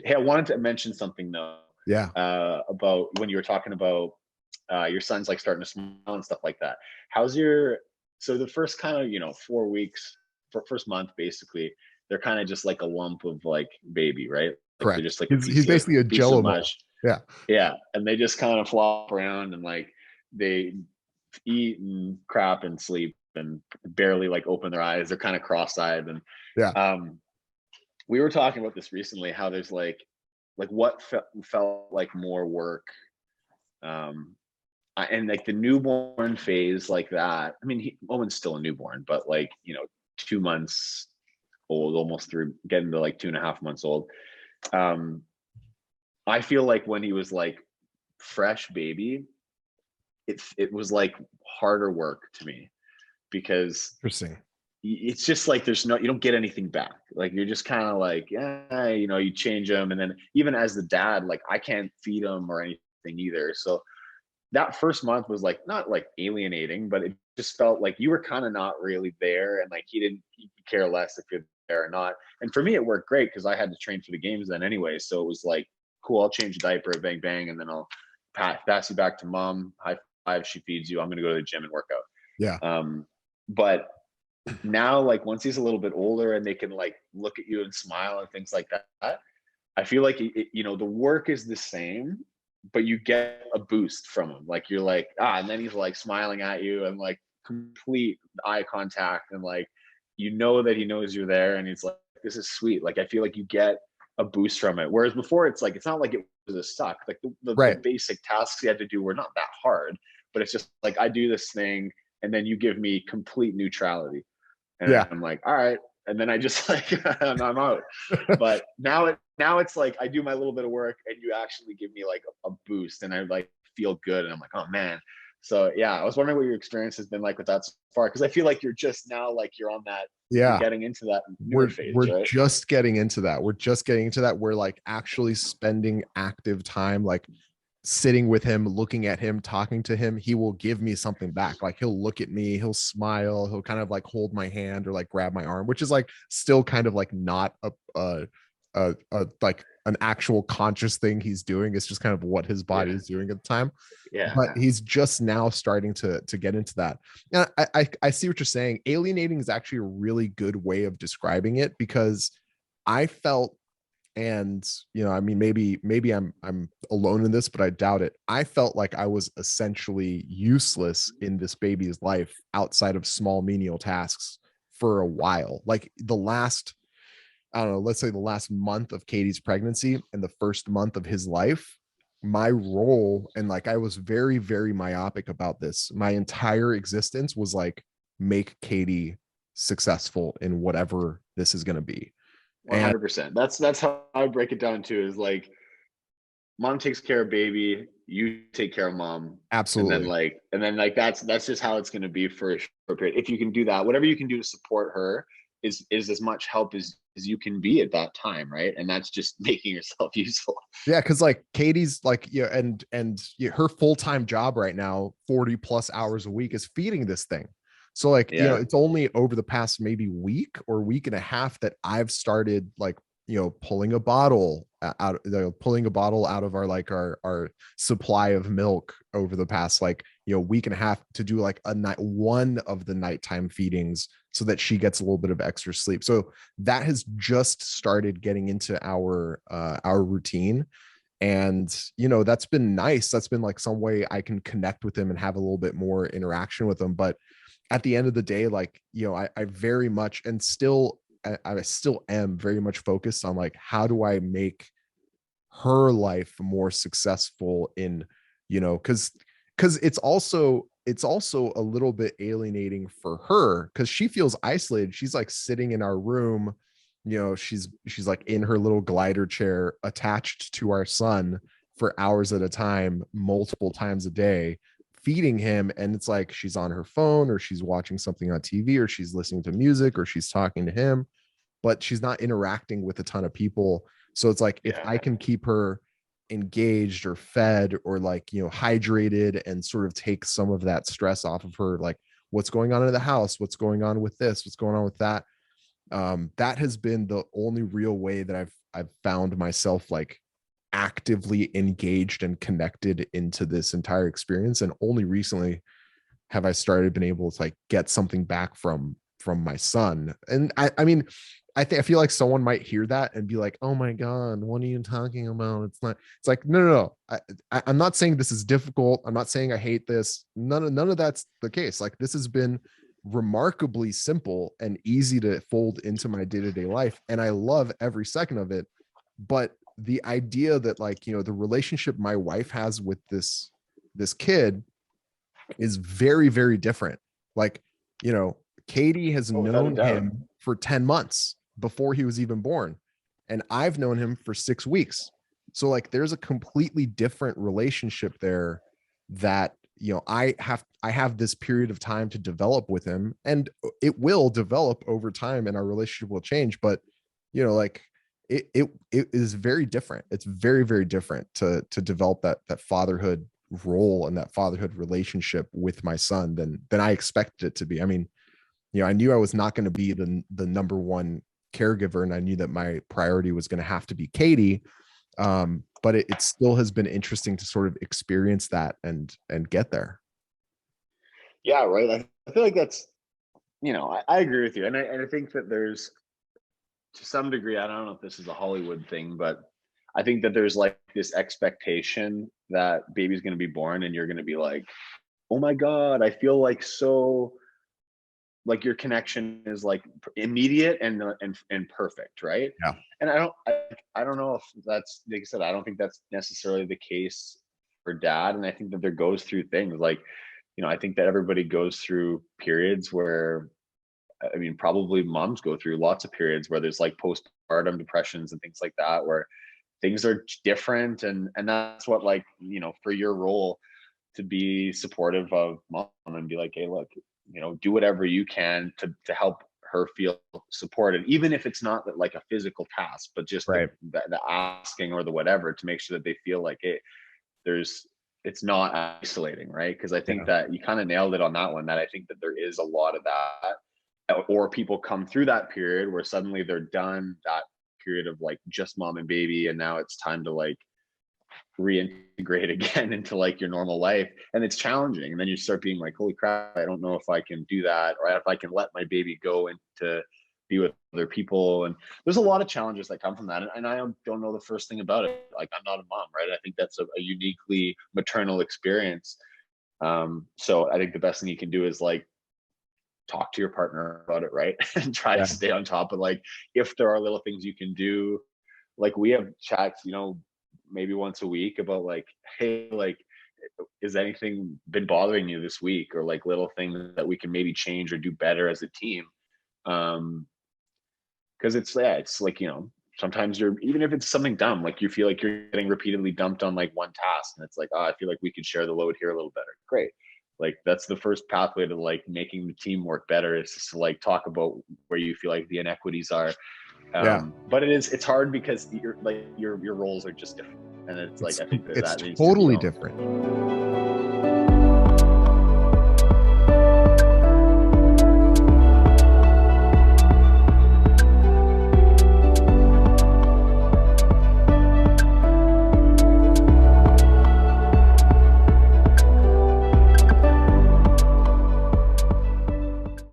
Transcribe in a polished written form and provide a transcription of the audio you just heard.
Hey, I wanted to mention something though, Yeah. about when you were talking about your son's like starting to smile and stuff like that. How's your so the first kind of 4 weeks, for first month basically, they're kind of just like a lump of like baby, right? Like they're Correct. just like a He's basically a piece of Jello ball. mush. Yeah. Yeah, and they just kind of flop around and like they eat and crap and sleep and barely like open their eyes. They're kind of cross-eyed and Yeah. um we were talking about this recently, how there's like what felt like more work, um and like the newborn phase like that. I mean, Owen's still a newborn, but like 2 months old, almost through getting to like 2.5 months old. um I feel like when he was like fresh baby, it was like harder work to me, because Interesting. it's just like there's no, you don't get anything back. Like you're just kind of like, yeah, you change them, and then even as the dad, like I can't feed them or anything either. So that first month was like not like alienating, but it just felt like you were kind of not really there, and like he could care less if you're there or not. And for me, it worked great because I had to train for the games then anyway. So it was like, cool, I'll change the diaper, bang bang, and then I'll pass you back to mom. High five, she feeds you. I'm gonna go to the gym and work Yeah. out. But now, like once he's a little bit older and they can like look at you and smile and things like that, I feel like the work is the same, but you get a boost from him. Like you're like, and then he's like smiling at you and like complete eye contact, and like that he knows you're there, and he's like, this is sweet. Like I feel like you get a boost from it. Whereas before, it's like it's not like it was a suck. Like the Right. basic tasks you had to do were not that hard, but it's just like I do this thing, and then you give me complete neutrality, and Yeah. I'm like, all right. And then I just like I'm out. But now it's like I do my little bit of work, and you actually give me like a boost, and I like feel good, and I'm like, oh man. So yeah, I was wondering what your experience has been like with that so far, because I feel like you're just now like you're Yeah. getting into that newer We're phase, right? just getting into that. We're just getting into that. We're like actually spending active time, like sitting with him, looking at him, talking to him. He will give me something back. Like he'll look at me, he'll smile, he'll kind of like hold my hand or like grab my arm, which is like still kind of like not a like an actual conscious thing he's doing. It's just kind of what his body Yeah. is doing at the time. Yeah. But he's just now starting to get into that. And I see what you're saying. Alienating is actually a really good way of describing it, because I felt, and I mean, maybe I'm alone in this, but I doubt it. I felt like I was essentially useless in this baby's life outside of small menial tasks for a while. Like the last, I don't know, let's say the last month of Katie's pregnancy and the first month of his life, my role, and like I was very, very myopic about this. My entire existence was like, make Katie successful in whatever this is going to be. And 100%. That's how I break it down too, is like mom takes care of baby, you take care of mom, absolutely. and then like that's just how it's going to be for a short period. If you can do that, whatever you can do to support her is as much help as you can be at that time, right? And that's just making yourself useful. Yeah, because like Katie's like, her full-time job right now, 40 plus hours a week, is feeding this thing. So like, Yeah. it's only over the past maybe week or week and a half that I've started like, pulling a bottle out, pulling a bottle out of our supply of milk over the past like, week and a half, to do like one of the nighttime feedings so that she gets a little bit of extra sleep. So that has just started getting into our routine. And that's been nice. That's been like some way I can connect with him and have a little bit more interaction with him. But at the end of the day, like, I very much, and still I still am very much focused on like, how do I make her life more successful in, because it's also a little bit alienating for her, because she feels isolated. She's like sitting in our room, she's like in her little glider chair attached to our son for hours at a time, multiple times a day, feeding him. And it's like she's on her phone, or she's watching something on TV, or she's listening to music, or she's talking to him, but she's not interacting with a ton of people. So it's like, if Yeah. I can keep her engaged or fed or like, hydrated, and sort of take some of that stress off of her, like what's going on in the house, what's going on with this, what's going on with that, that has been the only real way that I've found myself like actively engaged and connected into this entire experience. And only recently have I started been able to like get something back from my son. And I mean, I feel like someone might hear that and be like, oh my God, what are you talking about? It's not, it's like, no. I'm not saying this is difficult. I'm not saying I hate this. None of that's the case. Like, this has been remarkably simple and easy to fold into my day-to-day life. And I love every second of it. But the idea that, like, the relationship my wife has with this kid is very, very different. Like, Katie has Oh, without a known doubt. him for 10 months before he was even born. And I've known him for 6 weeks. So like, there's a completely different relationship there that, I have this period of time to develop with him, and it will develop over time and our relationship will change. But, like, it is very different. It's very, very different to develop that fatherhood role and that fatherhood relationship with my son than I expected it to be. I mean, I knew I was not going to be the number one caregiver, and I knew that my priority was going to have to be Katie. But it still has been interesting to sort of experience that and get there. Yeah, right. I feel like that's, I agree with you. And I think that there's, to some degree, I don't know if this is a Hollywood thing, but I think that there's like this expectation that baby's going to be born and you're going to be like, oh my God, I feel like so, like your connection is like immediate and perfect, right? Yeah. And I don't know if that's, like I said, I don't think that's necessarily the case for dad. And I think that there goes through things like, I think that everybody goes through periods where, I mean, probably moms go through lots of periods where there's like postpartum depressions and things like that, where things are different. And that's what, like, for your role to be supportive of mom and be like, hey, look, do whatever you can to help her feel supported, even if it's not like a physical task, but just Right. the asking or the whatever, to make sure that they feel like, hey, it's not isolating, right? Because I think Yeah. that you kind of nailed it on that one, that I think that there is a lot of that, or people come through that period where suddenly they're done that period of like just mom and baby, and now it's time to like reintegrate again into like your normal life, and it's challenging. And then you start being like, holy crap, I don't know if I can do that, or if I can let my baby go into be with other people. And there's a lot of challenges that come from that, and I don't know the first thing about it. Like, I'm not a mom, right? I think that's a uniquely maternal experience. So I think the best thing you can do is like talk to your partner about it, right? And try to Yeah. stay on top of, like, if there are little things you can do. Like, we have chats, maybe once a week about like, hey, like, is anything been bothering you this week, or like little things that we can maybe change or do better as a team. Because it's like, sometimes you're, even if it's something dumb, like you feel like you're getting repeatedly dumped on like one task, and it's like, oh, I feel like we could share the load here a little better. Great. Like, that's the first pathway to like making the team work better, is just to like talk about where you feel like the inequities are. Yeah. But it's hard because your roles are just different, and it's like, I think that It's that needs to be totally owned. different.